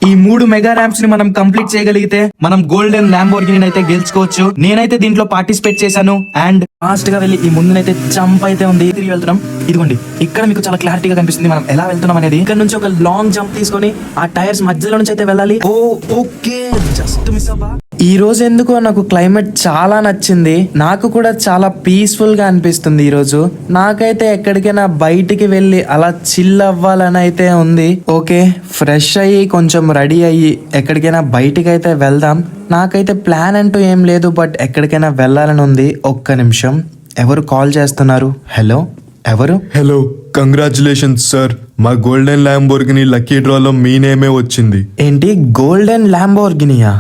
ఈ 3 mega ramps ని మనం కంప్లీట్ చేయగలిగితే మనం గోల్డెన్ ల్యాంబోర్గిని అయితే గెలుచుకోవచ్చు. నేనైతే దీంట్లో పార్టిసిపేట్ చేశాను అండ్ ఫాస్ట్ గా వెళ్ళి ఈ ముందునైతే జంప్ అయితే ఉంది. తిరిగి వెళ్తున్నాం. ఇదిగోండి ఇక్కడ మీకు చాలా క్లారిటీగా కనిపిస్తుంది మనం ఎలా వెళ్తున్నాం అనేది. ఇక్కడ నుంచి ఒక లాంగ్ జంప్ తీసుకొని ఆ టైర్స్ మధ్యలో నుంచి అయితే వెళ్ళాలి. ఓకే జస్ట్ మిస్ అవ్వా. ఈ రోజు ఎందుకో నాకు క్లైమేట్ చాలా నచ్చింది. నాకు కూడా చాలా పీస్ఫుల్ గా అనిపిస్తుంది ఈ రోజు. నాకైతే ఎక్కడికైనా బయటికి వెళ్ళి అలా చిల్ అవ్వాలని అయితే ఉంది. ఓకే ఫ్రెష్ అయ్యి కొంచెం రెడీ అయ్యి ఎక్కడికైనా బయటికి అయితే వెళ్దాం. నాకైతే ప్లాన్ అంటూ ఏం లేదు, బట్ ఎక్కడికైనా వెళ్ళాలని ఉంది. ఒక్క నిమిషం, ఎవరు కాల్ చేస్తున్నారు? హలో, ఎవరు? Hello, congratulations sir. మా గోల్డెన్ ల్యాంబోర్గిని లక్కీ డ్రాలో మీ నేమే వచ్చింది. ఏంటి గోల్డెన్ ల్యాంబోర్గినియా?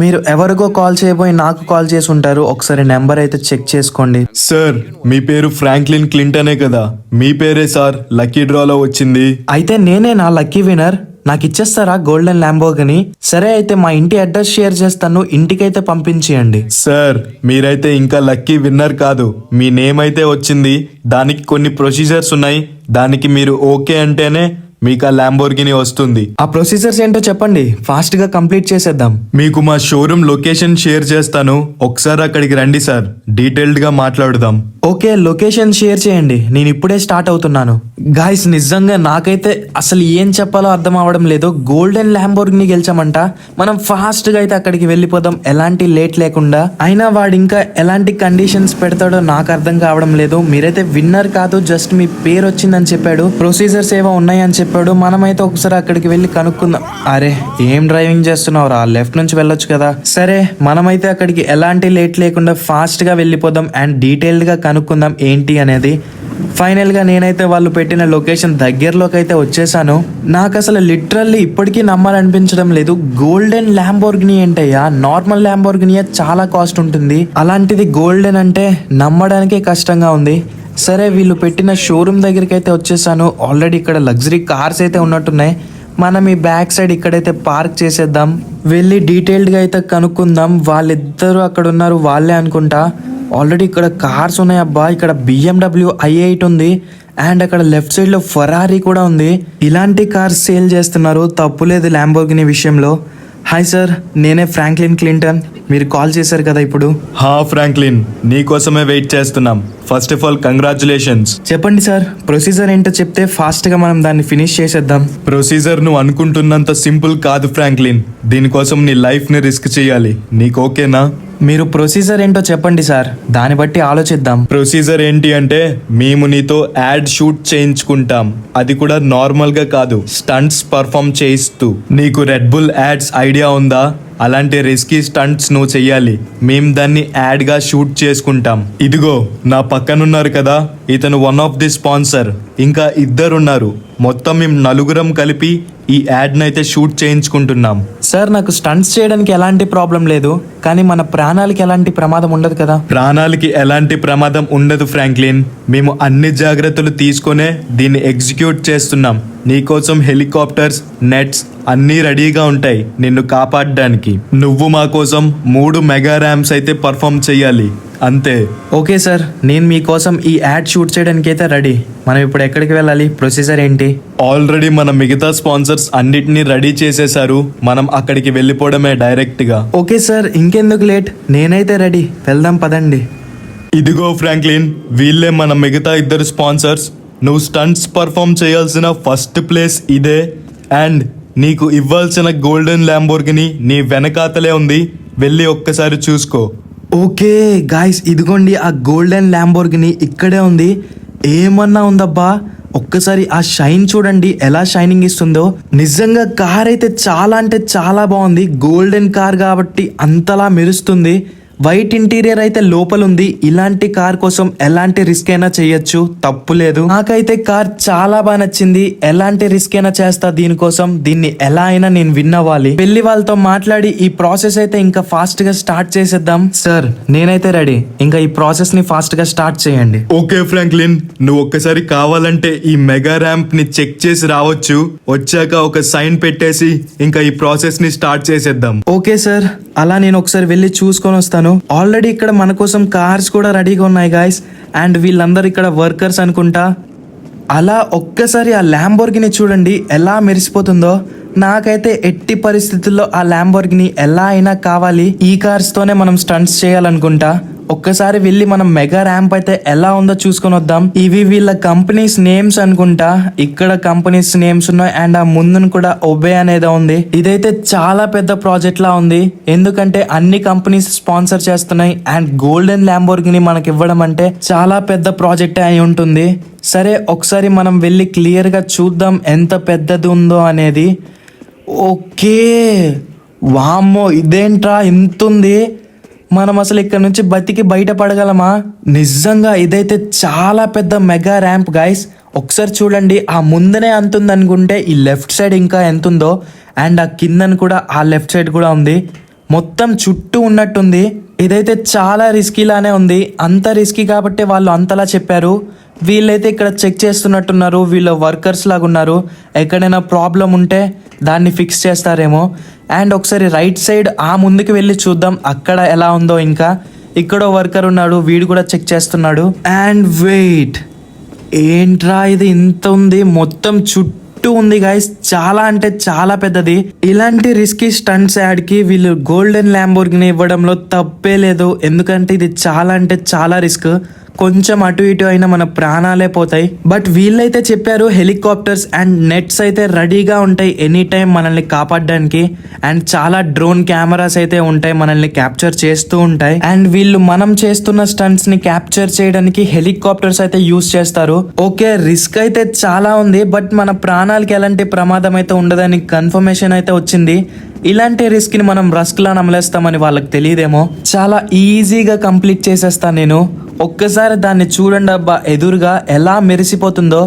మీరు ఎవరికో కాల్ చేయబోయి నాకు కాల్ చేసి ఉంటారు. ఒకసారి నెంబర్ అయితే చెక్ చేసుకోండి. సార్ మీ పేరు ఫ్రాంక్లిన్ క్లింటనే కదా? మీ పేరే సార్ లక్కీ డ్రాలో వచ్చింది. అయితే నేనే నా లక్కీ విన్నర్. నాకు ఇచ్చేస్తారా గోల్డెన్ ల్యాంబోర్గిని? సరే అయితే మా ఇంటి అడ్రస్ షేర్ చేస్తాను, ఇంటికైతే పంపించేయండి. సార్ మీరైతే ఇంకా లక్కీ విన్నర్ కాదు, మీ నేమ్ అయితే వచ్చింది. దానికి కొన్ని ప్రొసీజర్స్ ఉన్నాయి. దానికి మీరు ఓకే అంటేనే మీకు ఆ ల్యాంబోర్గిని వస్తుంది. ఆ ప్రొసీజర్స్ ఏంటో చెప్పండి, ఫాస్ట్ గా కంప్లీట్ చేసేద్దాం. మీకు మా షోరూమ్ లొకేషన్ షేర్ చేస్తాను, ఒకసారి అక్కడికి రండి సార్, డీటెయిల్డ్ గా మాట్లాడుదాం. ఓకే లొకేషన్ షేర్ చేయండి, నేను ఇప్పుడే స్టార్ట్ అవుతున్నాను. గాయస్ నిజంగా నాకైతే అసలు ఏం చెప్పాలో అర్థం అవడం లేదు. గోల్డెన్ ల్యాంబోర్గిని గెలిచామంట. మనం ఫాస్ట్ గా అయితే అక్కడికి వెళ్ళిపోదాం, ఎలాంటి లేట్ లేకుండా. అయినా వాడు ఇంకా ఎలాంటి కండిషన్స్ పెడతాడో నాకు అర్థం కావడం లేదు. మీరైతే విన్నర్ కాదు, జస్ట్ మీ పేరు వచ్చిందని చెప్పాడు, ప్రొసీజర్స్ ఏవో ఉన్నాయని చెప్పాడు. మనమైతే ఒకసారి అక్కడికి వెళ్ళి కనుక్కుందాం. అరే ఏం డ్రైవింగ్ చేస్తున్నావురా, లెఫ్ట్ నుంచి వెళ్ళొచ్చు కదా. సరే మనమైతే అక్కడికి ఎలాంటి లేట్ లేకుండా ఫాస్ట్ గా వెళ్ళిపోదాం అండ్ డీటెయిల్డ్ గా కనుక్కుందాం ఏంటి అనేది. ఫైనల్ గా నేనైతే వాళ్ళు పెట్టిన లొకేషన్ దగ్గరలోకి అయితే వచ్చేసాను. నాకు అసలు లిటరల్లీ ఇప్పటికీ నమ్మాలనిపించడం లేదు. గోల్డెన్ ల్యాంబోర్గిని ఏంటయ్యా, నార్మల్ ల్యాంబోర్గినియా చాలా కాస్ట్ ఉంటుంది, అలాంటిది గోల్డెన్ అంటే నమ్మడానికే కష్టంగా ఉంది. సరే వీళ్ళు పెట్టిన షోరూమ్ దగ్గరికి అయితే వచ్చేసాను. ఆల్రెడీ ఇక్కడ లగ్జరీ కార్స్ అయితే ఉన్నట్టున్నాయి. మనం ఈ బ్యాక్ సైడ్ ఇక్కడైతే పార్క్ చేసేద్దాం, వెళ్ళి డీటెయిల్డ్గా అయితే కనుక్కుందాం. వాళ్ళిద్దరూ అక్కడ ఉన్నారు, వాళ్ళే అనుకుంటా. ఆల్రెడీ ఇక్కడ కార్స్ ఉన్నాయి అబ్బా. ఇక్కడ BMW i8 ఉంది అండ్ అక్కడ లెఫ్ట్ సైడ్ లో ఫెరారీ కూడా ఉంది. ఇలాంటి కార్స్ సేల్ చేస్తున్నారు, తప్పులేదు ల్యాంబోర్గిని విషయంలో. హాయ్ సార్, నేనే ఫ్రాంక్లిన్ క్లింటన్. మీరు కాల్ చేశారు కదా ఇప్పుడు? హా ఫ్రాంక్లిన్, నీకోసమే వెయిట్ చేస్తున్నాం. First of all congratulations. చెప్పండి సార్, ప్రొసీజర్ ఏంటో చెప్తే ఫాస్ట్ గా మనం దాన్ని ఫినిష్ చేసేద్దాం. ప్రొసీజర్ నువ్వు అనుకుంటున్నంత సింపుల్ కాదు ఫ్రాంక్లిన్. దీనికోసం నీ లైఫ్ ని రిస్క్ చేయాలి. నీకు ఓకేనా? మీరు ప్రొసీజర్ ఏంటో చెప్పండి సార్, దాన్ని బట్టి ఆలోచిద్దాం. ప్రొసీజర్ ఏంటి అంటే మేము నీతో యాడ్ షూట్ చేయించుకుంటాం. అది కూడా నార్మల్ గా కాదు, స్టంట్స్ పర్ఫామ్ చేయిస్తూ. నీకు రెడ్ బుల్ యాడ్స్ ఐడియా ఉందా? అలాంటి రిస్కీ స్టంట్స్ నువ్వు చెయ్యాలి. మేం దాన్ని యాడ్ గా షూట్ చేసుకుంటాం. ఇదిగో నా పక్కనున్నారు కదా, ఇతను వన్ ఆఫ్ ది స్పాన్సర్. ఇంకా ఇద్దరున్నారు. మొత్తం మేము నలుగురం కలిపి ఈ యాడ్ నైతే షూట్ చేయించుకుంటున్నాం. సార్ నాకు స్టంట్స్ చేయడానికి ఎలాంటి ప్రాబ్లం లేదు, కానీ మన ప్రాణాలకి ఎలాంటి ప్రమాదం ఉండదు కదా? ప్రాణాలకి ఎలాంటి ప్రమాదం ఉండదు ఫ్రాంక్లిన్. మేము అన్ని జాగ్రత్తలు తీసుకునే దీన్ని ఎగ్జిక్యూట్ చేస్తున్నాం. నీకోసం హెలికాప్టర్స్, నెట్స్ అన్నీ రెడీగా ఉంటాయి నిన్ను కాపాడడానికి. నువ్వు మా కోసం 3 మెగా ర్యాంప్స్ అయితే పర్ఫామ్ చెయ్యాలి, అంతే. ఓకే సార్, నేను మీకోసం ఈ యాడ్ షూట్ చేయడానికి అయితే రెడీ. మనం ఇప్పుడు ఎక్కడికి వెళ్ళాలి, ప్రొసీజర్ ఏంటి? ఆల్రెడీ మన మిగతా స్పాన్సర్స్ అన్నిటినీ రెడీ చేసేశారు. మనం అక్కడికి వెళ్ళిపోవడమే డైరెక్ట్ గా. ఓకే సార్, ఇంకెందుకు లేట్, నేనైతే రెడీ, వెళ్దాం పదండి. ఇదిగో ఫ్రాంక్లిన్, వీళ్ళే మన మిగతా ఇద్దరు స్పాన్సర్స్. నువ్వు స్టంట్స్ పర్ఫామ్ చేయాల్సిన ఫస్ట్ ప్లేస్ ఇదే అండ్ నీకు ఇవ్వాల్సిన గోల్డెన్ ల్యాంబోర్గిని నీ వెనకాతలే ఉంది. వెళ్ళి ఒక్కసారి చూసుకో. ఓకే గాయ్స్, ఇదిగోండి ఆ గోల్డెన్ ల్యాంబోర్గిని ఇక్కడే ఉంది. ఏమన్నా ఉందబ్బా, ఒక్కసారి ఆ షైన్ చూడండి ఎలా షైనింగ్ ఇస్తుందో. నిజంగా కార్ అయితే చాలా అంటే చాలా బాగుంది. గోల్డెన్ కార్ కాబట్టి అంతలా మెరుస్తుంది. వైట్ ఇంటీరియర్ అయితే లోపల ఉంది. ఇలాంటి కార్ కోసం ఎలాంటి రిస్క్ అయినా చేయొచ్చు, తప్పు లేదు. నాకైతే కార్ చాలా బాగా నచ్చింది. ఎలాంటి రిస్క్ అయినా చేస్తా దీనికోసం. దీన్ని ఎలా అయినా నేను విన్ అవ్వాలి. వెళ్ళి వాళ్ళతో మాట్లాడి ఈ ప్రాసెస్ అయితే ఇంకా ఫాస్ట్ గా స్టార్ట్ చేసేద్దాం. సార్ నేనైతే రెడీ, ఇంకా ఈ ప్రాసెస్ ని ఫాస్ట్ గా స్టార్ట్ చేయండి. ఓకే ఫ్రాంక్లిన్, నువ్వు ఒక్కసారి కావాలంటే ఈ మెగా ర్యాంప్ ని చెక్ చేసి రావచ్చు. వచ్చాక ఒక సైన్ పెట్టేసి ఇంకా ఈ ప్రాసెస్ ని స్టార్ట్ చేసేద్దాం. ఓకే సార్, అలా నేను ఒకసారి వెళ్ళి చూసుకొని వస్తాను. ఆల్రెడీ ఇక్కడ మన కోసం కార్స్ కూడా రెడీగా ఉన్నాయి గాయస్, అండ్ వీళ్ళందరూ ఇక్కడ వర్కర్స్ అనుకుంటా. అలా ఒక్కసారి ఆ ల్యాంబోర్గిని చూడండి ఎలా మెరిసిపోతుందో. నాకైతే ఎట్టి పరిస్థితుల్లో ఆ ల్యాంబోర్గిని ఎలా అయినా కావాలి. ఈ కార్స్ తోనే మనం స్టంట్స్ చేయాలనుకుంటా. ఒక్కసారి వెళ్ళి మనం మెగా ర్యాంప్ అయితే ఎలా ఉందో చూసుకొని వద్దాం. ఇవి వీళ్ళ కంపెనీస్ నేమ్స్ అనుకుంటా. ఇక్కడ కంపెనీస్ నేమ్స్ ఉన్నాయి అండ్ ఆ ముందును కూడా ఒబే అనేది ఉంది. ఇదైతే చాలా పెద్ద ప్రాజెక్ట్ లా ఉంది, ఎందుకంటే అన్ని కంపెనీస్ స్పాన్సర్ చేస్తున్నాయి అండ్ గోల్డెన్ ల్యాంబోర్గిని మనకి ఇవ్వడం అంటే చాలా పెద్ద ప్రాజెక్ట్ అయి ఉంటుంది. సరే ఒకసారి మనం వెళ్ళి క్లియర్ గా చూద్దాం ఎంత పెద్దది ఉందో అనేది. ఓకే, వామ్మో ఇదేంట్రా ఇంత ఉంది. మనం అసలు ఇక్కడ నుంచి బతికి బయటపడగలమా? నిజంగా ఇదైతే చాలా పెద్ద మెగా ర్యాంప్ గైస్. ఒకసారి చూడండి, ఆ ముందనే అంత ఉంది అనుకుంటే ఈ లెఫ్ట్ సైడ్ ఇంకా ఎంత ఉందో అండ్ ఆ కిందను కూడా ఆ లెఫ్ట్ సైడ్ కూడా ఉంది. మొత్తం చుట్టూ ఉన్నట్టుంది. ఇదైతే చాలా రిస్కీలానే ఉంది. అంత రిస్కీ కాబట్టి వాళ్ళు అంతలా చెప్పారు. వీళ్ళైతే ఇక్కడ చెక్ చేస్తున్నట్టున్నారు, వీళ్ళ వర్కర్స్ లాగా ఉన్నారు. ఎక్కడైనా ప్రాబ్లం ఉంటే దాన్ని ఫిక్స్ చేస్తారేమో. అండ్ ఒకసారి రైట్ సైడ్ ఆ ముందుకు వెళ్ళి చూద్దాం అక్కడ ఎలా ఉందో. ఇంకా ఇక్కడ వర్కర్ ఉన్నాడు, వీడు కూడా చెక్ చేస్తున్నాడు. అండ్ వెయిట్, ఏంట్రా ఇది ఇంత ఉంది, మొత్తం చుట్టూ ఉంది గైస్. చాలా అంటే చాలా పెద్దది. ఇలాంటి రిస్కీ స్టంట్స్ యాడ్కి వీళ్ళు గోల్డెన్ ల్యాంబోర్గిని ఇవ్వడంలో తప్పే లేదు, ఎందుకంటే ఇది చాలా అంటే చాలా రిస్క్. కొంచెం అటు ఇటు అయినా మన ప్రాణాలే పోతాయి. బట్ వీళ్ళైతే చెప్పారు హెలికాప్టర్స్ అండ్ నెట్స్ అయితే రెడీగా ఉంటాయి ఎనీ టైం మనల్ని కాపాడడానికి. అండ్ చాలా డ్రోన్ కెమెరాస్ అయితే ఉంటాయి, మనల్ని క్యాప్చర్ చేస్తూ ఉంటాయి. అండ్ వీళ్ళు మనం చేస్తున్న స్టంట్స్ ని క్యాప్చర్ చేయడానికి హెలికాప్టర్స్ అయితే యూస్ చేస్తారు. ఓకే, రిస్క్ అయితే చాలా ఉంది, బట్ మన ప్రాణాలకి ఎలాంటి ప్రమాదం అయితే ఉండదని కన్ఫర్మేషన్ అయితే వచ్చింది. ఇలాంటి రిస్క్ ని మనం రస్క్ లా నమలేస్తామని వాళ్ళకి తెలియదేమో. చాలా ఈజీగా కంప్లీట్ చేసేస్తాను నేను. ఒక్కసారి దాన్ని చూడండి అబ్బా, ఎదురుగా ఎలా మెరిసిపోతుందో.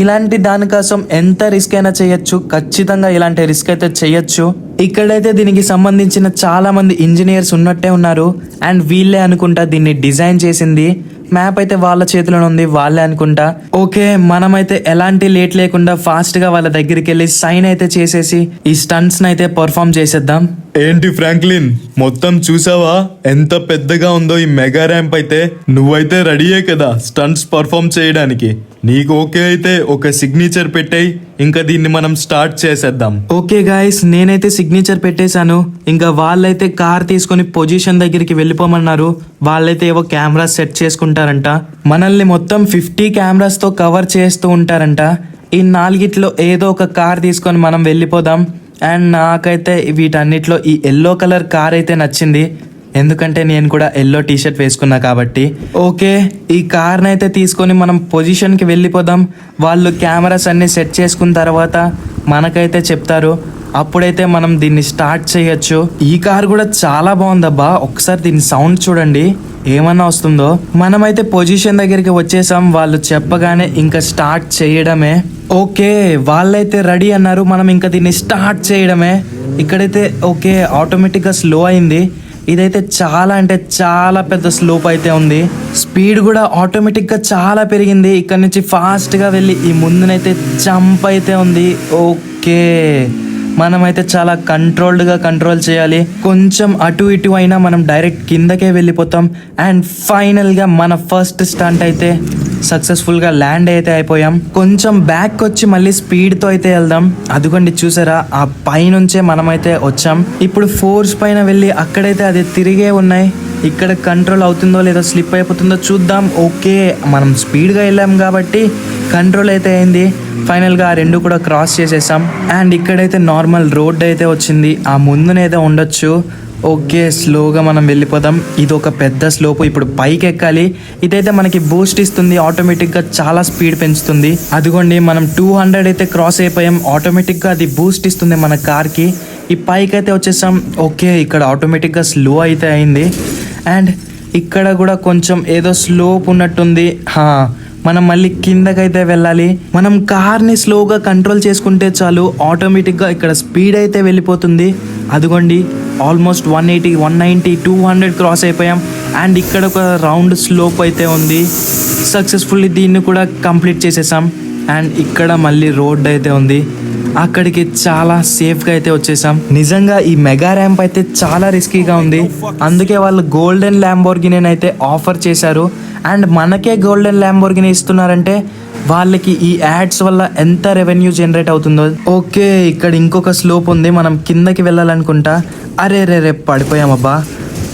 ఇలాంటి దానికోసం ఎంత రిస్క్ అయినా చేయొచ్చు, ఖచ్చితంగా ఇలాంటి రిస్క్ అయితే చేయొచ్చు. ఇక్కడైతే దీనికి సంబంధించిన చాలా మంది ఇంజనీర్స్ ఉన్నట్టే ఉన్నారు అండ్ వీళ్ళే అనుకుంటా దీన్ని డిజైన్ చేసింది. మ్యాప్ అయితే వాళ్ళ చేతిలోనే ఉంది, వాళ్ళే అనుకుంటా. ఓకే, మనమైతే ఎలాంటి లేట్ లేకుండా ఫాస్ట్ గా వాళ్ళ దగ్గరికి వెళ్ళి సైన్ అయితే చేసేసి ఈ స్టంట్స్ అయితే పర్ఫామ్ చేసేద్దాం. ఏంటి ఫ్రాంక్లిన్, మొత్తం చూసావా ఎంత పెద్దగా ఉందో ఈ మెగా ర్యాంప్ అయితే? నువ్వైతే రెడీయే కదా స్టంట్స్ పర్ఫామ్ చేయడానికి? నీకు ఓకే అయితే ఒక సిగ్నేచర్ పెట్టేయి, ఇంకా దీన్ని మనం స్టార్ట్ చేసేద్దాం. ఓకే గాయస్, నేనైతే సిగ్నేచర్ పెట్టేశాను. ఇంకా వాళ్ళైతే కార్ తీసుకొని పొజిషన్ దగ్గరికి వెళ్ళిపోమన్నారు. వాళ్ళైతే ఏవో కెమెరాస్ సెట్ చేసుకుంటారంట. మనల్ని మొత్తం 50 కెమెరాస్ తో కవర్ చేస్తూ ఉంటారంట. ఈ 4గిట్లో ఏదో ఒక కార్ తీసుకొని మనం వెళ్ళిపోదాం. అండ్ నాకైతే వీటన్నిటిలో ఈ ఎల్లో కలర్ కార్ అయితే నచ్చింది, ఎందుకంటే నేను కూడా ఎల్లో టీషర్ట్ వేసుకున్నా కాబట్టి. ఓకే, ఈ కార్ని అయితే తీసుకొని మనం పొజిషన్కి వెళ్ళిపోదాం. వాళ్ళు కెమెరాస్ అన్ని సెట్ చేసుకున్న తర్వాత మనకైతే చెప్తారు, అప్పుడైతే మనం దీన్ని స్టార్ట్ చేయొచ్చు. ఈ కార్ కూడా చాలా బాగుందబ్బా, ఒకసారి దీని సౌండ్ చూడండి ఏమన్నా వస్తుందో. మనమైతే పొజిషన్ దగ్గరికి వచ్చేసాం, వాళ్ళు చెప్పగానే ఇంకా స్టార్ట్ చేయడమే. ఓకే, వాళ్ళైతే రెడీ అన్నారు, మనం ఇంకా దీన్ని స్టార్ట్ చేయడమే. ఇక్కడైతే ఓకే ఆటోమేటిక్గా స్లో అయింది. ఇదైతే చాలా అంటే చాలా పెద్ద స్లోప్ అయితే ఉంది. స్పీడ్ కూడా ఆటోమేటిక్గా చాలా పెరిగింది. ఇక్కడ నుంచి ఫాస్ట్గా వెళ్ళి ఈ ముందునైతే జంప్ అయితే ఉంది. ఓకే, మనమైతే చాలా కంట్రోల్డ్గా కంట్రోల్ చేయాలి. కొంచెం అటు ఇటు అయినా మనం డైరెక్ట్ కిందకే వెళ్ళిపోతాం. అండ్ ఫైనల్గా మన ఫస్ట్ స్టంట్ అయితే సక్సెస్ఫుల్గా ల్యాండ్ అయితే అయిపోయాం. కొంచెం బ్యాక్ వచ్చి మళ్ళీ స్పీడ్తో అయితే వెళ్దాం. అదిగోండి చూసారా, ఆ పైనుంచే మనమైతే వచ్చాం. ఇప్పుడు ఫోర్స్ పైన వెళ్ళి అక్కడైతే అది తిరిగే ఉన్నాయి. ఇక్కడ కంట్రోల్ అవుతుందో లేదో స్లిప్ అయిపోతుందో చూద్దాం. ఓకే, మనం స్పీడ్గా వెళ్ళాం కాబట్టి కంట్రోల్ అయితే అయింది. ఫైనల్గా ఆ రెండు కూడా క్రాస్ చేసేసాం. అండ్ ఇక్కడైతే నార్మల్ రోడ్ అయితే వచ్చింది, ఆ ముందునైతే ఉండొచ్చు. ఓకే, స్లోగా మనం వెళ్ళిపోదాం. ఇది ఒక పెద్ద స్లోప్, ఇప్పుడు పైకి ఎక్కాలి. ఇదైతే మనకి బూస్ట్ ఇస్తుంది, ఆటోమేటిక్గా చాలా స్పీడ్ పెంచుతుంది. అదిగోండి మనం 200 అయితే క్రాస్ అయిపోయాం. ఆటోమేటిక్గా అది బూస్ట్ ఇస్తుంది మన కార్కి. ఈ పైకి అయితే వచ్చేసాం. ఓకే, ఇక్కడ ఆటోమేటిక్గా స్లో అయితే అయింది. అండ్ ఇక్కడ కూడా కొంచెం ఏదో స్లోప్ ఉన్నట్టుంది. మనం మళ్ళీ కిందకైతే వెళ్ళాలి. మనం కార్ని స్లోగా కంట్రోల్ చేసుకుంటే చాలు, ఆటోమేటిక్గా ఇక్కడ స్పీడ్ అయితే వెళ్ళిపోతుంది. అదిగోండి ఆల్మోస్ట్ 180, 190, 200 క్రాస్ అయిపోయాం. అండ్ ఇక్కడ ఒక రౌండ్ స్లోప్ అయితే ఉంది. సక్సెస్ఫుల్లీ దీన్ని కూడా కంప్లీట్ చేసేసాం. అండ్ ఇక్కడ మళ్ళీ రోడ్ అయితే ఉంది, అక్కడికి చాలా సేఫ్గా అయితే వచ్చేసాం. నిజంగా ఈ మెగా ర్యాంప్ అయితే చాలా రిస్కీగా ఉంది, అందుకే వాళ్ళు గోల్డెన్ ల్యాంబోర్గిని అయితే ఆఫర్ చేశారు. అండ్ మనకే గోల్డెన్ ల్యాంబోర్గిని ఇస్తున్నారంటే వాళ్ళకి ఈ యాడ్స్ వల్ల ఎంత రెవెన్యూ జనరేట్ అవుతుందో. ఓకే, ఇక్కడ ఇంకొక స్లోప్ ఉంది, మనం కిందకి వెళ్ళాలనుకుంటా. అరే రే పడిపోయామబ్బా.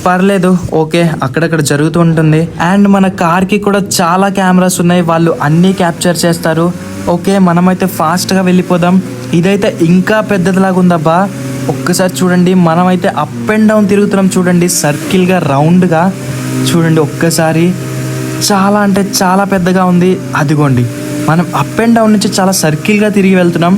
పర్లేదు, ఓకే, అక్కడక్కడ జరుగుతూ ఉంటుంది. అండ్ మన కార్కి కూడా చాలా కెమెరాస్ ఉన్నాయి, వాళ్ళు అన్నీ క్యాప్చర్ చేస్తారు. ఓకే, మనమైతే ఫాస్ట్గా వెళ్ళిపోదాం. ఇదైతే ఇంకా పెద్దదిలాగా ఉందబ్బా. ఒక్కసారి చూడండి, మనమైతే అప్ అండ్ డౌన్ తిరుగుతున్నాం చూడండి, సర్కిల్గా రౌండ్గా చూడండి ఒక్కసారి. చాలా అంటే చాలా పెద్దగా ఉంది. అదిగోండి, మనం అప్ అండ్ డౌన్ నుంచి చాలా సర్కిల్గా తిరిగి వెళ్తున్నాం.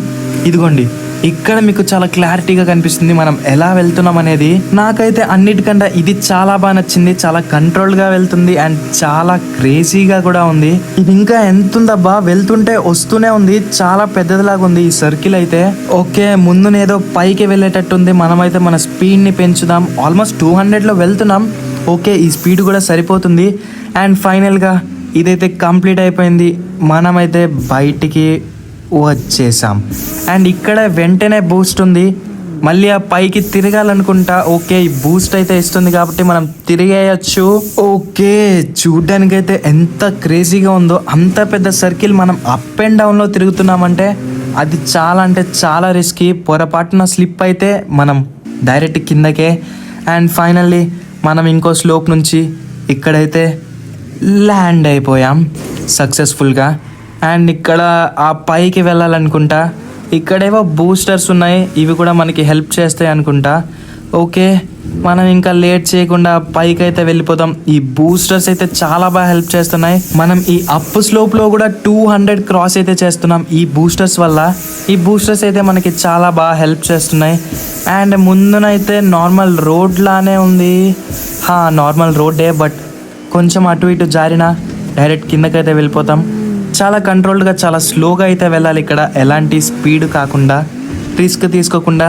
ఇదిగోండి, ఇక్కడ మీకు చాలా క్లారిటీగా కనిపిస్తుంది మనం ఎలా వెళ్తున్నాం అనేది. నాకైతే అన్నిటికంటే ఇది చాలా బాగా నచ్చింది, చాలా కంట్రోల్గా వెళ్తుంది అండ్ చాలా క్రేజీగా కూడా ఉంది. ఇది ఇంకా ఎంత ఉందబ్బా, వెళ్తుంటే వస్తూనే ఉంది, చాలా పెద్దదిలాగా ఉంది ఈ సర్కిల్ అయితే. ఓకే, ముందునేదో పైకి వెళ్ళేటట్టుంది, మనమైతే మన స్పీడ్ని పెంచుదాం. ఆల్మోస్ట్ 200లో వెళ్తున్నాం. ఓకే, ఈ స్పీడ్ కూడా సరిపోతుంది. అండ్ ఫైనల్గా ఇదైతే కంప్లీట్ అయిపోయింది, మనమైతే బయటికి వచ్చేసాం. అండ్ ఇక్కడ వెంటనే బూస్ట్ ఉంది, మళ్ళీ ఆ పైకి తిరగాలనుకుంటా. ఓకే, ఈ బూస్ట్ అయితే ఇస్తుంది కాబట్టి మనం తిరిగేయచ్చు. ఓకే, చూడ్డానికైతే ఎంత క్రేజీగా ఉందో. అంత పెద్ద సర్కిల్ మనం అప్ అండ్ డౌన్లో తిరుగుతున్నామంటే అది చాలా అంటే చాలా రిస్కీ. పొరపాటున స్లిప్ అయితే మనం డైరెక్ట్ కిందకే. అండ్ ఫైనల్లీ మనం ఇంకో స్లోప్ నుంచి ఇక్కడైతే ల్యాండ్ అయిపోయాం సక్సెస్ఫుల్గా. అండ్ ఇక్కడ ఆ పైకి వెళ్ళాలనుకుంటా. ఇక్కడేవో బూస్టర్స్ ఉన్నాయి, ఇవి కూడా మనకి హెల్ప్ చేస్తాయి అనుకుంటా. ఓకే, మనం ఇంకా లేట్ చేయకుండా పైకి అయితే వెళ్ళిపోతాం. ఈ బూస్టర్స్ అయితే చాలా బాగా హెల్ప్ చేస్తున్నాయి. మనం ఈ అప్ స్లోప్లో కూడా 200 క్రాస్ అయితే చేస్తున్నాం ఈ బూస్టర్స్ వల్ల. ఈ బూస్టర్స్ అయితే మనకి చాలా బాగా హెల్ప్ చేస్తున్నాయి. అండ్ ముందునైతే నార్మల్ రోడ్ లానే ఉంది, నార్మల్ రోడ్డే, బట్ కొంచెం అటు ఇటు జారినా డైరెక్ట్ కిందకైతే వెళ్ళిపోతాం. చాలా కంట్రోల్డ్గా చాలా స్లోగా అయితే వెళ్ళాలి. ఇక్కడ ఎలాంటి స్పీడ్ కాకుండా, రిస్క్ తీసుకోకుండా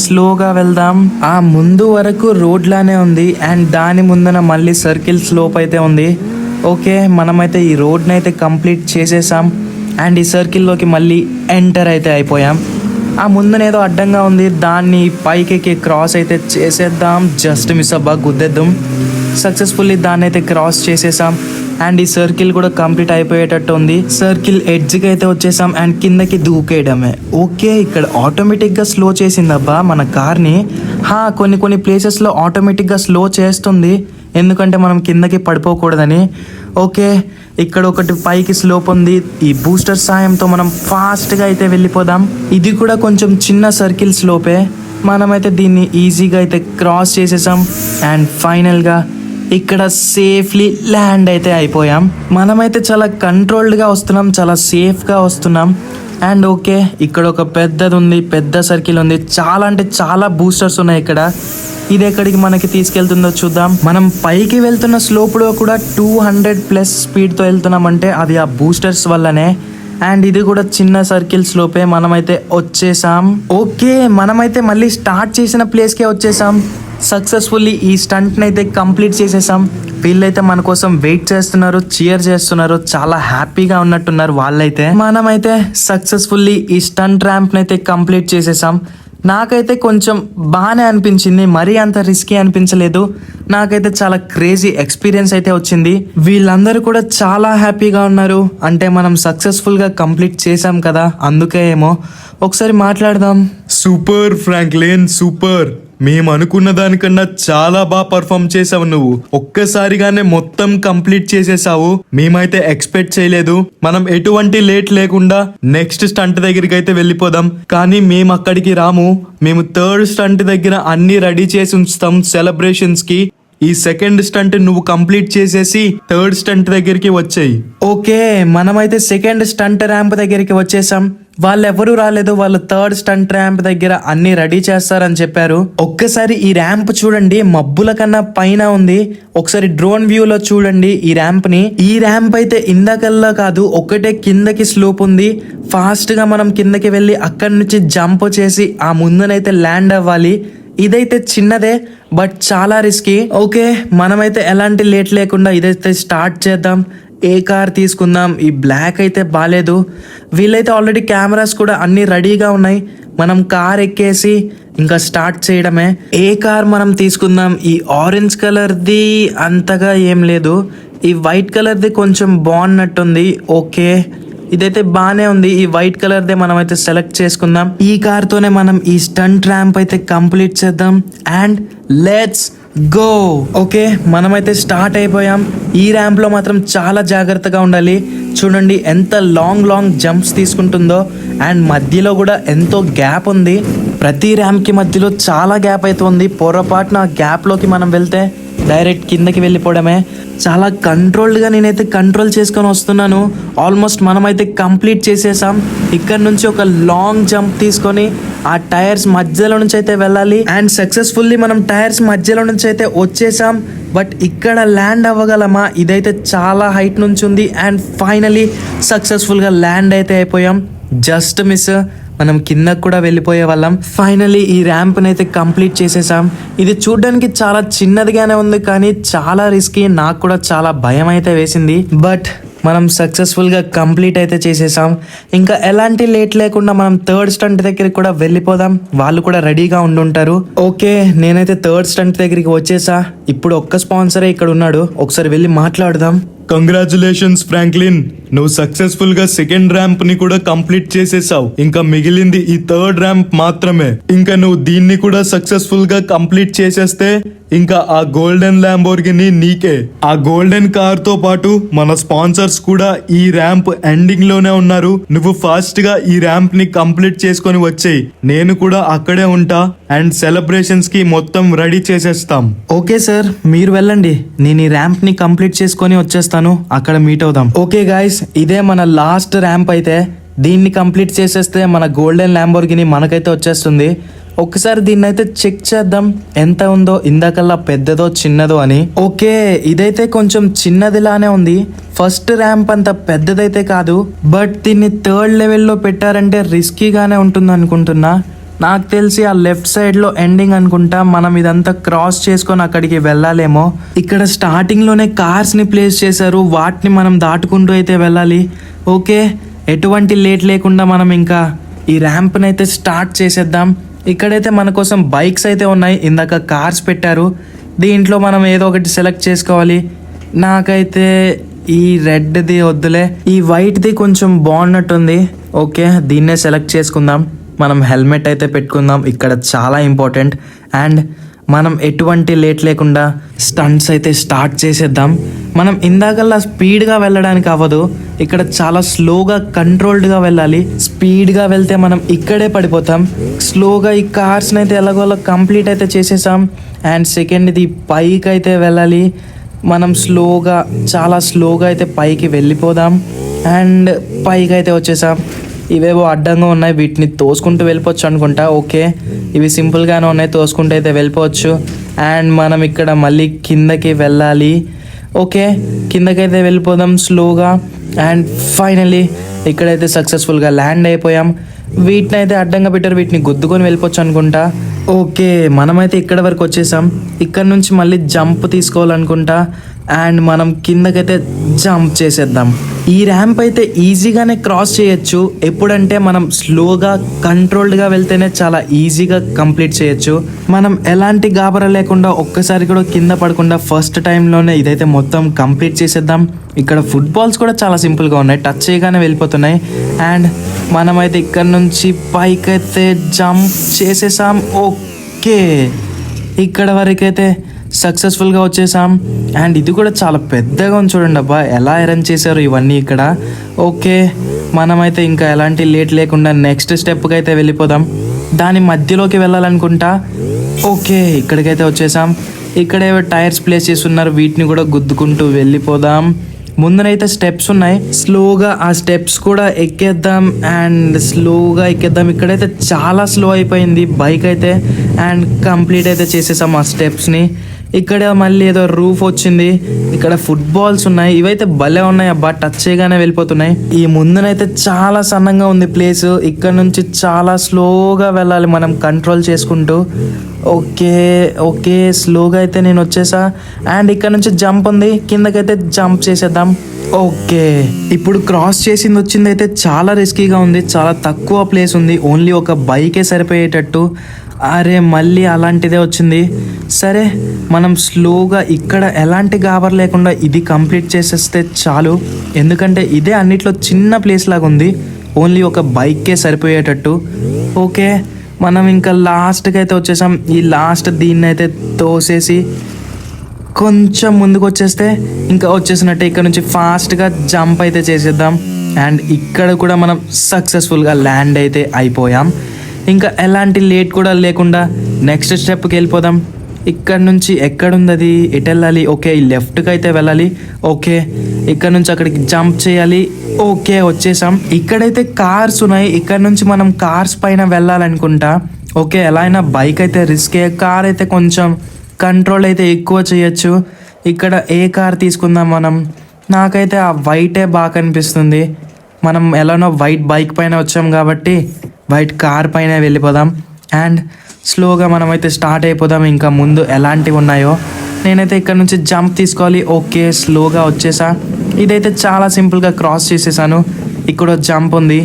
స్లోగా వెళ్దాం. ఆ ముందు వరకు రోడ్ లానే ఉంది అండ్ దాని ముందున మళ్ళీ సర్కిల్ స్లోప్ అయితే ఉంది. ఓకే, మనమైతే ఈ రోడ్ని అయితే కంప్లీట్ చేసేసాం అండ్ ఈ సర్కిల్లోకి మళ్ళీ ఎంటర్ అయితే అయిపోయాం. ఆ ముందునేదో అడ్డంగా ఉంది, దాన్ని పైకి క్రాస్ అయితే చేసేద్దాం. జస్ట్ మిస్ అబ్బా, గుద్దేద్దాం. సక్సెస్ఫుల్లీ దాన్ని అయితే క్రాస్ చేసేసాం అండ్ ఈ సర్కిల్ కూడా కంప్లీట్ అయిపోయేటట్టు ఉంది. సర్కిల్ ఎడ్జ్కి అయితే వచ్చేసాం అండ్ కిందకి దూకేయడమే. ఓకే, ఇక్కడ ఆటోమేటిక్గా స్లో చేసిందబ్బా మన కార్ని. కొన్ని ప్లేసెస్లో ఆటోమేటిక్గా స్లో చేస్తుంది, ఎందుకంటే మనం కిందకి పడిపోకూడదని. ఓకే, ఇక్కడ ఒకటి పైకి స్లోప్ ఉంది, ఈ బూస్టర్ సాయంతో మనం ఫాస్ట్గా అయితే వెళ్ళిపోదాం. ఇది కూడా కొంచెం చిన్న సర్కిల్ స్లోపే, మనమైతే దీన్ని ఈజీగా అయితే క్రాస్ చేసేసాం అండ్ ఫైనల్గా ఇక్కడ సేఫ్లీ ల్యాండ్ అయితే అయిపోయాం. మనమైతే చాలా కంట్రోల్డ్గా వస్తున్నాం, చాలా సేఫ్గా వస్తున్నాం. అండ్ ఓకే, ఇక్కడ ఒక పెద్దది ఉంది, పెద్ద సర్కిల్ ఉంది, చాలా అంటే చాలా బూస్టర్స్ ఉన్నాయి ఇక్కడ. ఇది ఎక్కడికి మనకి తీసుకెళ్తుందో చూద్దాం. మనం పైకి వెళ్తున్న స్లోప్లో కూడా 200+ స్పీడ్తో వెళ్తున్నామంటే అది ఆ బూస్టర్స్ వల్లనే. అండ్ ఇది కూడా చిన్న సర్కిల్ స్లోపే, మనమైతే వచ్చేసాం. ఓకే, మనమైతే మళ్ళీ స్టార్ట్ చేసిన ప్లేస్కే వచ్చేసాం. సక్సెస్ఫుల్లీ ఈ స్టంట్ని అయితే కంప్లీట్ చేసేసాం. వీళ్ళైతే మన కోసం వెయిట్ చేస్తున్నారు, చీర్ చేస్తున్నారు, చాలా హ్యాపీగా ఉన్నట్టున్నారు వాళ్ళైతే. మనమైతే సక్సెస్ఫుల్లీ ఈ స్టంట్ ర్యాంప్ని అయితే కంప్లీట్ చేసేసాం. నాకైతే కొంచెం బాగానే అనిపించింది, మరీ అంత రిస్కీ అనిపించలేదు. నాకైతే చాలా క్రేజీ ఎక్స్పీరియన్స్ అయితే వచ్చింది. వీళ్ళందరూ కూడా చాలా హ్యాపీగా ఉన్నారు, అంటే మనం సక్సెస్ఫుల్గా కంప్లీట్ చేసాం కదా, అందుకే ఏమో. ఒకసారి మాట్లాడదాం. Super Franklin, super. మేము అనుకున్న దానికన్నా చాలా బాగా పర్ఫామ్ చేసావు నువ్వు. ఒక్కసారిగానే మొత్తం కంప్లీట్ చేసేసావు. మేమైతే ఎక్స్పెక్ట్ చేయలేదు. మనం ఎటువంటి లేట్ లేకుండా నెక్స్ట్ స్టంట్ దగ్గరికి అయితే వెళ్ళిపోదాం. కానీ మేము అక్కడికి రాము. మేము థర్డ్ స్టంట్ దగ్గర అన్ని రెడీ చేసి ఉంచుతాం సెలబ్రేషన్స్ కి. ఈ సెకండ్ స్టంట్ నువ్వు కంప్లీట్ చేసేసి థర్డ్ స్టంట్ దగ్గరికి వచ్చాయి. ఓకే, మనమైతే సెకండ్ స్టంట్ ర్యాంప్ దగ్గరికి వచ్చేసాం. వాళ్ళు ఎవరు రాలేదు, వాళ్ళు థర్డ్ స్టంట్ ర్యాంప్ దగ్గర అన్ని రెడీ చేస్తారని చెప్పారు. ఒక్కసారి ఈ ర్యాంప్ చూడండి, మబ్బుల కన్నా పైన ఉంది. ఒకసారి డ్రోన్ వ్యూలో చూడండి ఈ ర్యాంప్ ని. ఈ ర్యాంప్ అయితే ఇందాకల్లా కాదు, ఒకటే కిందకి స్లోప్ ఉంది. ఫాస్ట్ గా మనం కిందకి వెళ్ళి అక్కడి నుంచి జంప్ చేసి ఆ ముందునైతే ల్యాండ్ అవ్వాలి. ఇదైతే చిన్నదే బట్ చాలా రిస్కీ. ఓకే, మనమైతే ఎలాంటి లేట్ లేకుండా ఇదైతే స్టార్ట్ చేద్దాం. ఏ కార్ తీసుకుందాం? ఈ బ్లాక్ అయితే బాగాలేదు. వీళ్ళైతే ఆల్రెడీ కెమెరాస్ కూడా అన్నీ రెడీగా ఉన్నాయి. మనం కార్ ఎక్కేసి ఇంకా స్టార్ట్ చేయడమే. ఏ కార్ మనం తీసుకుందాం? ఈ ఆరెంజ్ కలర్ది అంతగా ఏం లేదు, ఈ వైట్ కలర్ది కొంచెం బాగున్నట్టుంది. ఓకే, ఇదైతే బానే ఉంది. ఈ వైట్ కలర్ దే మనం అయితే సెలెక్ట్ చేసుకుందాం. ఈ కార్ తోనే మనం ఈ స్టంట్ ర్యాంప్ అయితే కంప్లీట్ చేద్దాం. And let's go. ఓకే, మనమైతే స్టార్ట్ అయిపోయాం. ఈ ర్యాంప్ లో మాత్రం చాలా జాగ్రత్తగా ఉండాలి. చూడండి ఎంత లాంగ్ జంప్స్ తీసుకుంటుందో. అండ్ మధ్యలో కూడా ఎంతో గ్యాప్ ఉంది. ప్రతి ర్యాంప్ కి మధ్యలో చాలా గ్యాప్ అయితే ఉంది. పొరపాటున ఆ గ్యాప్ లోకి మనం వెళ్తే డైరెక్ట్ కిందకి వెళ్ళిపోవడమే. చాలా కంట్రోల్డ్గా నేనైతే కంట్రోల్ చేసుకొని వస్తున్నాను. ఆల్మోస్ట్ మనమైతే కంప్లీట్ చేసేసాం. ఇక్కడ నుంచి ఒక లాంగ్ జంప్ తీసుకొని ఆ టైర్స్ మధ్యలో నుంచి అయితే వెళ్ళాలి. అండ్ సక్సెస్ఫుల్లీ మనం టైర్స్ మధ్యలో నుంచి అయితే వచ్చేసాం. బట్ ఇక్కడ ల్యాండ్ అవ్వగలమా? ఇదైతే చాలా హైట్ నుంచి ఉంది. అండ్ ఫైనలీ సక్సెస్ఫుల్గా ల్యాండ్ అయితే అయిపోయాం. జస్ట్ మిస్, మనం కిందకు కూడా వెళ్ళిపోయే వాళ్ళం. ఫైనలీ ఈ ర్యాంప్ని అయితే కంప్లీట్ చేసేసాం. ఇది చూడడానికి చాలా చిన్నదిగానే ఉంది, కానీ చాలా రిస్కీ. నాకు కూడా చాలా భయం అయితే వేసింది. బట్ మనం సక్సెస్ఫుల్గా కంప్లీట్ అయితే చేసేసాం. ఇంకా ఎలాంటి లేట్ లేకుండా మనం థర్డ్ స్టంట్ దగ్గరికి కూడా వెళ్ళిపోదాం. వాళ్ళు కూడా రెడీగా ఉండుంటారు. ఓకే, నేనైతే థర్డ్ స్టంట్ దగ్గరికి వచ్చేసా. ఇప్పుడు ఒక్క స్పాన్సరే ఇక్కడ ఉన్నాడు. ఒకసారి వెళ్ళి మాట్లాడదాం. కంగ్రాచులేషన్స్ ఫ్రాంక్లిన్, నువ్వు సక్సెస్ఫుల్ గా సెకండ్ ర్యాంప్ ని కూడా కంప్లీట్ చేసేసావు. ఇంకా మిగిలింది ఈ థర్డ్ ర్యాంప్ మాత్రమే. ఇంకా నువ్వు దీన్ని కూడా సక్సెస్ఫుల్ గా కంప్లీట్ చేసేస్తే ఇంకా ఆ గోల్డెన్ ల్యాంబోర్గిని నీకే. ఆ గోల్డెన్ కార్ తో పాటు మన స్పాన్సర్స్ కూడా ఈ ర్యాంప్ ఎండింగ్ లోనే ఉన్నారు. నువ్వు ఫాస్ట్ గా ఈ ర్యాంప్ ని కంప్లీట్ చేసుకొని వచ్చేయి. నేను కూడా అక్కడే ఉంటా. అండ్ సెలబ్రేషన్స్ కి మొత్తం రెడీ చేసేస్తాం. ఓకే సార్, మీరు వెళ్ళండి. నేను ఈ ర్యాంప్ ని కంప్లీట్ చేసుకొని వచ్చేస్తాను. అక్కడ మీట్ అవుదాం. ఓకే గైస్, ఇదే మన లాస్ట్ ర్యాంప్ అయితే. దీన్ని కంప్లీట్ చేసేస్తే మన గోల్డెన్ ల్యాంబోర్గిని మనకైతే వచ్చేస్తుంది. ఒకసారి దీన్ని అయితే చెక్ చేద్దాం ఎంత ఉందో. ఇందాకల్లా పెద్దదో చిన్నదో అని. ఓకే, ఇదైతే కొంచెం చిన్నదిలానే ఉంది. ఫస్ట్ ర్యాంప్ అంత పెద్దదైతే కాదు. బట్ దీన్ని థర్డ్ లెవెల్లో పెట్టారంటే రిస్కీగానే ఉంటుంది అనుకుంటున్నా. నాకు తెలిసి ఆ లెఫ్ట్ సైడ్ లో ఎండింగ్ అనుకుంటా. మనం ఇదంతా క్రాస్ చేసుకొని అక్కడికి వెళ్ళాలేమో. ఇక్కడ స్టార్టింగ్ లోనే కార్స్ ని ప్లేస్ చేశారు. వాటిని మనం దాటుకుంటూ అయితే వెళ్ళాలి. ఓకే, ఎటువంటి లేట్ లేకుండా మనం ఇంకా ఈ ర్యాంప్ని అయితే స్టార్ట్ చేసేద్దాం. ఇక్కడైతే మన కోసం బైక్స్ అయితే ఉన్నాయి. ఇందాక కార్స్ పెట్టారు. దీంట్లో మనం ఏదో ఒకటి సెలెక్ట్ చేసుకోవాలి. నాకైతే ఈ రెడ్ది వద్దులే, ఈ వైట్ది కొంచెం బాగున్నట్టుంది. ఓకే, దీన్నే సెలెక్ట్ చేసుకుందాం. మనం హెల్మెట్ అయితే పెట్టుకుందాం, ఇక్కడ చాలా ఇంపార్టెంట్. అండ్ మనం ఎటువంటి లేట్ లేకుండా స్టంట్స్ అయితే స్టార్ట్ చేసేద్దాం. మనం ఇందాకల్లా స్పీడ్గా వెళ్ళడానికి అవ్వదు. ఇక్కడ చాలా స్లోగా కంట్రోల్డ్గా వెళ్ళాలి. స్పీడ్గా వెళ్తే మనం ఇక్కడే పడిపోతాం. స్లోగా ఈ కార్స్ని అయితే ఎలాగోలా కంప్లీట్ అయితే చేసేసాం. అండ్ సెకండ్ ఇది పైకి అయితే వెళ్ళాలి. మనం స్లోగా, చాలా స్లోగా అయితే పైకి వెళ్ళిపోదాం. అండ్ పైకి అయితే వచ్చేసాం. ఇవేవో అడ్డంగా ఉన్నాయి, వీటిని తోసుకుంటూ వెళ్ళిపోవచ్చు అనుకుంటా. ఓకే, ఇవి సింపుల్గానే ఉన్నాయి, తోసుకుంటూ అయితే వెళ్ళిపోవచ్చు. అండ్ మనం ఇక్కడ మళ్ళీ కిందకి వెళ్ళాలి. ఓకే, కిందకైతే వెళ్ళిపోదాం స్లోగా. అండ్ ఫైనలీ ఇక్కడైతే సక్సెస్ఫుల్గా ల్యాండ్ అయిపోయాం. వీటిని అయితే అడ్డంగా పెట్టారు, వీటిని గుద్దుకొని వెళ్ళిపోవచ్చు అనుకుంటా. ఓకే, మనమైతే ఇక్కడ వరకు వచ్చేసాం. ఇక్కడ నుంచి మళ్ళీ జంప్ తీసుకోవాలనుకుంటా. అండ్ మనం కిందకైతే జంప్ చేసేద్దాం. ఈ ర్యాంప్ అయితే ఈజీగానే క్రాస్ చేయొచ్చు. ఎప్పుడంటే మనం స్లోగా కంట్రోల్డ్గా వెళ్తేనే చాలా ఈజీగా కంప్లీట్ చేయొచ్చు. మనం ఎలాంటి గాబరా లేకుండా ఒక్కసారి కూడా కింద పడకుండా ఫస్ట్ టైంలోనే ఇదైతే మొత్తం కంప్లీట్ చేసేద్దాం. ఇక్కడ ఫుట్బాల్స్ కూడా చాలా సింపుల్గా ఉన్నాయి, టచ్ చేయగానే వెళ్ళిపోతున్నాయి. అండ్ మనమైతే ఇక్కడ నుంచి పైకైతే జంప్ చేసేసాం. ఓకే, ఇక్కడ వరకైతే సక్సెస్ఫుల్గా వచ్చేసాం. అండ్ ఇది కూడా చాలా పెద్దగా ఉంది చూడండి. అబ్బా, ఎలా అరేంజ్ చేశారు ఇవన్నీ ఇక్కడ. ఓకే, మనమైతే ఇంకా ఎలాంటి లేట్ లేకుండా నెక్స్ట్ స్టెప్కి అయితే వెళ్ళిపోదాం. దాని మధ్యలోకి వెళ్ళాలనుకుంటా. ఓకే, ఇక్కడికైతే వచ్చేసాం. ఇక్కడే టైర్స్ ప్లేస్ చేసి ఉన్నారు, వీటిని కూడా గుద్దుకుంటూ వెళ్ళిపోదాం. ముందునైతే స్టెప్స్ ఉన్నాయి, స్లోగా ఆ స్టెప్స్ కూడా ఎక్కేద్దాం. అండ్ స్లోగా ఎక్కేద్దాం. ఇక్కడైతే చాలా స్లో అయిపోయింది బైక్ అయితే. అండ్ కంప్లీట్ అయితే చేసేసాం ఆ స్టెప్స్ని. ఇక్కడ మళ్ళీ ఏదో రూఫ్ వచ్చింది. ఇక్కడ ఫుట్బాల్స్ ఉన్నాయి, ఇవైతే భలే ఉన్నాయి. అబ్బా, టచ్ చేయగానే వెళ్ళిపోతున్నాయి. ఈ ముందునైతే చాలా సన్నంగా ఉంది ప్లేస్. ఇక్కడ నుంచి చాలా స్లోగా వెళ్ళాలి మనం కంట్రోల్ చేసుకుంటూ. ఓకే ఓకే, స్లోగా అయితే నేను వచ్చేసా. అండ్ ఇక్కడ నుంచి జంప్ ఉంది, కిందకైతే జంప్ చేసేద్దాం. ఓకే, ఇప్పుడు క్రాస్ చేసింది వచ్చింది అయితే చాలా రిస్కీగా ఉంది. చాలా తక్కువ ప్లేస్ ఉంది, ఓన్లీ ఒక బైకే సరిపోయేటట్టు. అరే మళ్ళీ అలాంటిదే వచ్చింది. సరే మనం స్లోగా ఇక్కడ ఎలాంటి గాబర్ లేకుండా ఇది కంప్లీట్ చేసేస్తే చాలు. ఎందుకంటే ఇదే అన్నిట్లో చిన్న ప్లేస్ లాగా ఉంది, ఓన్లీ ఒక బైక్కే సరిపోయేటట్టు. ఓకే మనం ఇంకా లాస్ట్కి అయితే వచ్చేసాం. ఈ లాస్ట్ దీన్ని అయితే తోసేసి కొంచెం ముందుకు వచ్చేస్తే ఇంకా వచ్చేసినట్టే. ఇక్కడ నుంచి ఫాస్ట్గా జంప్ అయితే చేసేద్దాం. అండ్ ఇక్కడ కూడా మనం సక్సెస్ఫుల్గా ల్యాండ్ అయితే అయిపోయాం. ఇంకా ఎలాంటి లేట్ కూడా లేకుండా నెక్స్ట్ స్టెప్కి వెళ్ళిపోదాం. ఇక్కడ నుంచి ఎక్కడుంది అది, ఎటు వెళ్ళాలి? ఓకే ఈ లెఫ్ట్కి అయితే వెళ్ళాలి. ఓకే ఇక్కడ నుంచి అక్కడికి జంప్ చేయాలి. ఓకే వచ్చేసాం. ఇక్కడైతే కార్స్ ఉన్నాయి, ఇక్కడ నుంచి మనం కార్స్ పైన వెళ్ళాలనుకుంటా. ఓకే ఎలా అయినా బైక్ అయితే రిస్కే, కార్ అయితే కొంచెం కంట్రోల్ అయితే ఎక్కువ చేయొచ్చు. ఇక్కడ ఏ కార్ తీసుకుందాం మనం? నాకైతే ఆ వైటే బాగా కనిపిస్తుంది. మనం ఎలానో వైట్ బైక్ పైన వచ్చాం కాబట్టి వైట్ కార్ పైన వెళ్ళిపోదాం. అండ్ స్లోగా మనమైతే స్టార్ట్ అయిపోదాం. ఇంకా ముందు ఎలాంటివి ఉన్నాయో నేనైతే ఇక్కడ నుంచి జంప్ తీసుకోవాలి. ఓకే స్లోగా వచ్చేసా. ఇదైతే చాలా సింపుల్గా క్రాస్ చేసేసాను. ఇక్కడ జంప్ ఉంది,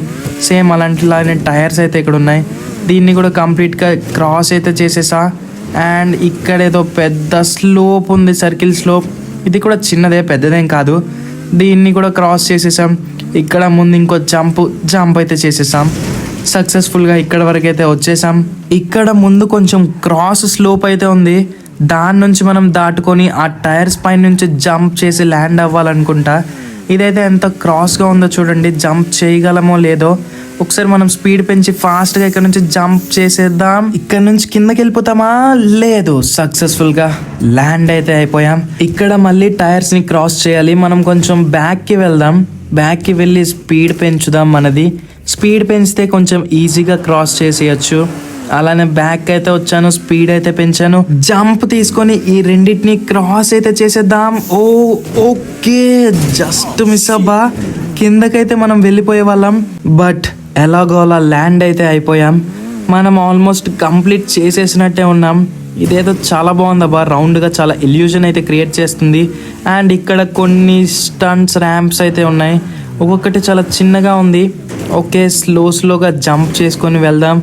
సేమ్ అలాంటిలానే టైర్స్ అయితే ఇక్కడ ఉన్నాయి. దీన్ని కూడా కంప్లీట్గా క్రాస్ అయితే చేసేసా. అండ్ ఇక్కడ ఏదో పెద్ద స్లోప్ ఉంది, సర్కిల్ స్లోప్. ఇది కూడా చిన్నదే, పెద్దదేం కాదు. దీన్ని కూడా క్రాస్ చేసేసాం. ఇక్కడ ముందు ఇంకో జంప్ అయితే చేసేసాం. సక్సెస్ఫుల్గా ఇక్కడ వరకు అయితే వచ్చేసాం. ఇక్కడ ముందు కొంచెం క్రాస్ స్లోప్ అయితే ఉంది, దాని నుంచి మనం దాటుకొని ఆ టైర్స్ పైన నుంచి జంప్ చేసి ల్యాండ్ అవ్వాలనుకుంటా. ఇదైతే ఎంత క్రాస్గా ఉందో చూడండి, జంప్ చేయగలమో లేదో. ఒకసారి మనం స్పీడ్ పెంచి ఫాస్ట్గా ఇక్కడ నుంచి జంప్ చేసేద్దాం. ఇక్కడ నుంచి కిందకి వెళ్ళిపోతామా? లేదు, సక్సెస్ఫుల్గా ల్యాండ్ అయితే అయిపోయాం. ఇక్కడ మళ్ళీ టైర్స్ని క్రాస్ చేయాలి. మనం కొంచెం బ్యాక్కి వెళ్దాం, బ్యాక్కి వెళ్ళి స్పీడ్ పెంచుదాం. మనది స్పీడ్ పెంచితే కొంచెం ఈజీగా క్రాస్ చేసేయచ్చు. అలానే బ్యాక్ అయితే వచ్చాను, స్పీడ్ అయితే పెంచాను. జంప్ తీసుకొని ఈ రెండింటిని క్రాస్ అయితే చేసేద్దాం. ఓకే జస్ట్ మిస్ అబ్బా, కిందకైతే మనం వెళ్ళిపోయే వాళ్ళం. బట్ ఎలాగో అలా ల్యాండ్ అయితే అయిపోయాం. మనం ఆల్మోస్ట్ కంప్లీట్ చేసేసినట్టే ఉన్నాం. ఇదేదో చాలా బాగుందబ్బా, రౌండ్గా చాలా ఇల్యూజన్ అయితే క్రియేట్ చేస్తుంది. అండ్ ఇక్కడ కొన్ని స్టంట్స్ ర్యాంప్స్ అయితే ఉన్నాయి, ఒక్కొక్కటి చాలా చిన్నగా ఉంది. ఓకే స్లోగా జంప్ చేసుకొని వెళ్దాం.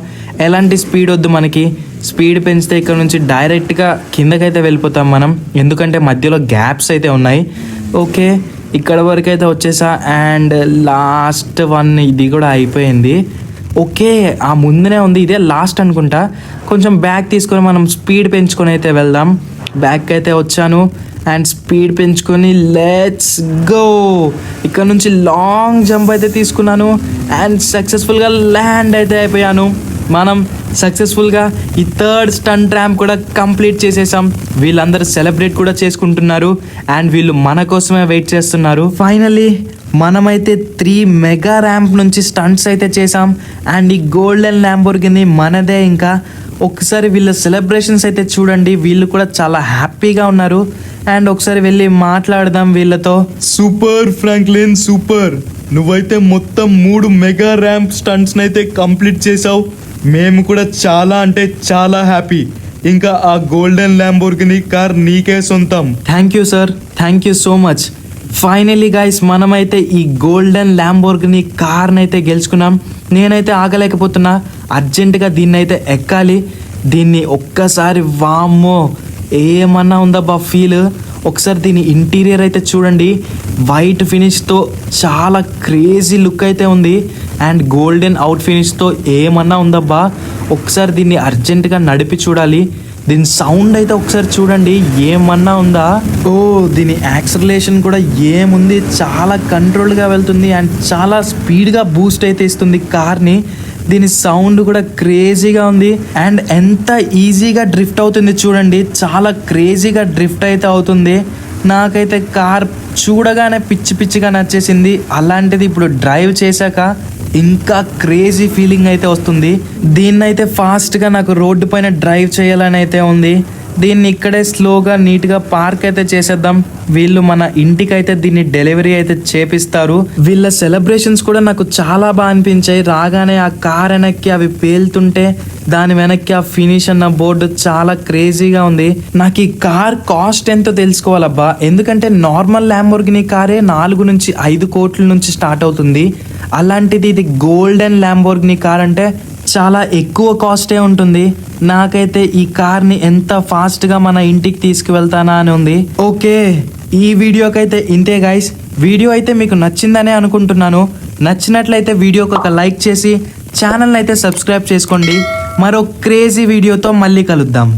ఎలాంటి స్పీడ్ వద్దు మనకి, స్పీడ్ పెంచితే ఇక్కడ నుంచి డైరెక్ట్గా కిందకైతే వెళ్ళిపోతాం మనం, ఎందుకంటే మధ్యలో గ్యాప్స్ అయితే ఉన్నాయి. ఓకే ఇక్కడ వరకు అయితే వచ్చేసా. అండ్ లాస్ట్ వన్ ఇది కూడా అయిపోయింది. ఓకే ఆ ముందునే ఉంది, ఇదే లాస్ట్ అనుకుంటా. కొంచెం బ్యాక్ తీసుకొని మనం స్పీడ్ పెంచుకొని అయితే వెళ్దాం. బ్యాక్ అయితే వచ్చాను అండ్ స్పీడ్ పెంచుకొని లెట్స్ గో. ఇక్కడ నుంచి లాంగ్ జంప్ అయితే తీసుకున్నాను అండ్ సక్సెస్ఫుల్గా ల్యాండ్ అయితే అయిపోయాను. మనం సక్సెస్ఫుల్గా ఈ థర్డ్ స్టంట్ ర్యాంప్ కూడా కంప్లీట్ చేసేసాం. వీళ్ళందరూ సెలబ్రేట్ కూడా చేసుకుంటున్నారు అండ్ వీళ్ళు మన కోసమే వెయిట్ చేస్తున్నారు. ఫైనల్లీ మనమైతే 3 మెగా ర్యాంప్ నుంచి స్టంట్స్ అయితే చేసాం అండ్ ఈ గోల్డెన్ ల్యాంబోర్గిని మనదే. ఇంకా ఒకసారి వీళ్ళ సెలబ్రేషన్స్ అయితే చూడండి, వీళ్ళు కూడా చాలా హ్యాపీగా ఉన్నారు. అండ్ ఒకసారి వెళ్ళి మాట్లాడదాం వీళ్ళతో. సూపర్ ఫ్రాంక్లిన్ సూపర్, నువ్వైతే మొత్తం 3 మెగా ర్యాంప్ స్టంట్స్ అయితే కంప్లీట్ చేసావు. మేము కూడా చాలా అంటే చాలా హ్యాపీ. ఇంకా ఆ గోల్డెన్ ల్యాంబోర్గిని కార్ నీకే సొంతం. Thank you sir, thank you so much. Finally guys మనమైతే ఈ గోల్డెన్ ల్యాంబోర్గిని కార్ని అయితే గెలుచుకున్నాం. నేనైతే ఆగలేకపోతున్నా, అర్జెంటుగా దీన్ని అయితే ఎక్కాలి. దీన్ని ఒక్కసారి వామ్మో ఏమన్నా ఉందబ్బా ఫీల్. ఒకసారి దీని ఇంటీరియర్ అయితే చూడండి, వైట్ ఫినిష్తో చాలా క్రేజీ లుక్ అయితే ఉంది అండ్ గోల్డెన్ అవుట్ ఫినిష్తో ఏమన్నా ఉందబ్బా. ఒకసారి దీన్ని అర్జెంటుగా నడిపి చూడాలి. దీని సౌండ్ అయితే ఒకసారి చూడండి, ఏమన్నా ఉందా. దీని యాక్సలరేషన్ కూడా ఏముంది, చాలా కంట్రోల్గా వెళ్తుంది అండ్ చాలా స్పీడ్గా బూస్ట్ అయితే ఇస్తుంది కార్ని. దీని సౌండ్ కూడా క్రేజీగా ఉంది అండ్ ఎంత ఈజీగా డ్రిఫ్ట్ అవుతుంది చూడండి, చాలా క్రేజీగా డ్రిఫ్ట్ అయితే అవుతుంది. నాకైతే కార్ చూడగానే పిచ్చిగా నచ్చేసింది. అలాంటిది ఇప్పుడు డ్రైవ్ చేశాక ఇంకా క్రేజీ ఫీలింగ్ అయితే వస్తుంది. దీన్నైతే ఫాస్ట్గా నాకు రోడ్డు పైన డ్రైవ్ చేయాలని అయితే ఉంది. దీన్ని ఇక్కడే స్లోగా నీట్గా పార్క్ అయితే చేసేద్దాం. వీళ్ళు మన ఇంటికైతే దీన్ని డెలివరీ అయితే చేపిస్తారు. వీళ్ళ సెలబ్రేషన్స్ కూడా నాకు చాలా బాగా అనిపించాయి. రాగానే ఆ కార్ వెనక్కి అవి పేలుతుంటే దాని వెనక్కి ఆ ఫినిష్ అన్న బోర్డు చాలా క్రేజీగా ఉంది. నాకు ఈ కార్ కాస్ట్ ఎంతో తెలుసుకోవాలబ్బా, ఎందుకంటే నార్మల్ ల్యాంబోర్గినీ కారే 4 నుంచి 5 కోట్ల నుంచి స్టార్ట్ అవుతుంది. అలాంటిది ఇది గోల్డెన్ ల్యాంబోర్గినీ కార్ అంటే చాలా ఎక్కువ కాస్టే ఉంటుంది. నాకైతే ఈ కార్ని ఎంత ఫాస్ట్గా మన ఇంటికి తీసుకువెళ్తానా అని ఉంది. ఓకే, ఈ వీడియోకైతే ఇంతే గైస్. వీడియో అయితే మీకు నచ్చిందనే అనుకుంటున్నాను. నచ్చినట్లయితే వీడియోకి ఒక లైక్ చేసి ఛానల్ని అయితే సబ్స్క్రైబ్ చేసుకోండి. మరో క్రేజీ వీడియోతో మళ్ళీ కలుద్దాం.